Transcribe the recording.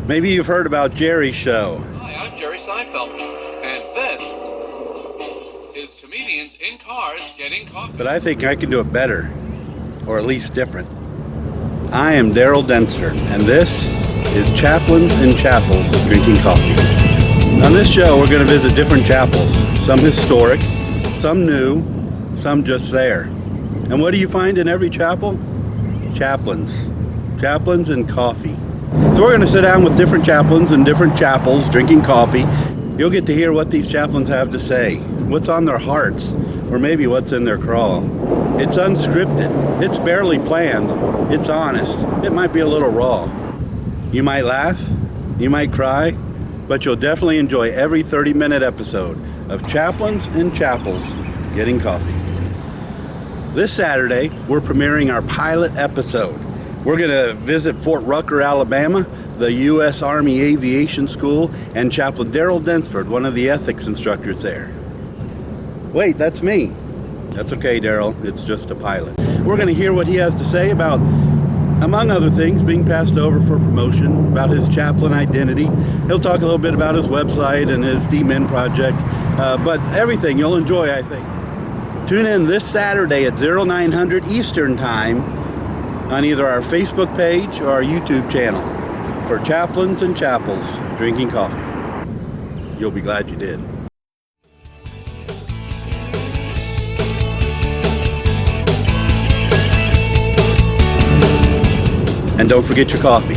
Maybe you've heard about Jerry's show. Hi, I'm Jerry Seinfeld, and this is Comedians in Cars Getting Coffee. But I think I can do it better, or at least different. I am Daryl Denster, and this is Chaplains and Chapels Drinking Coffee. On this show, we're going to visit different chapels, some historic, some new, some just there. And what do you find in every chapel? Chaplains. Chaplains and coffee. So we're going to sit down with different chaplains in different chapels drinking coffee. You'll get to hear what these chaplains have to say, what's on their hearts, or maybe what's in their crawl. It's unscripted. It's barely planned. It's honest. It might be a little raw. You might laugh, you might cry, but you'll definitely enjoy every 30-minute episode of Chaplains and Chapels Getting Coffee. This Saturday, we're premiering our pilot episode. We're going to visit Fort Rucker, Alabama, the U.S. Army Aviation School, and Chaplain Daryl Densford, one of the ethics instructors there. Wait, that's me. That's okay, Daryl. It's just a pilot. We're going to hear what he has to say about, among other things, being passed over for promotion, about his chaplain identity. He'll talk a little bit about his website and his D-Men project, but everything you'll enjoy, I think. Tune in this Saturday at 0900 Eastern Time on either our Facebook page or our YouTube channel for Chaplains and Chapels Drinking Coffee. You'll be glad you did. And don't forget your coffee.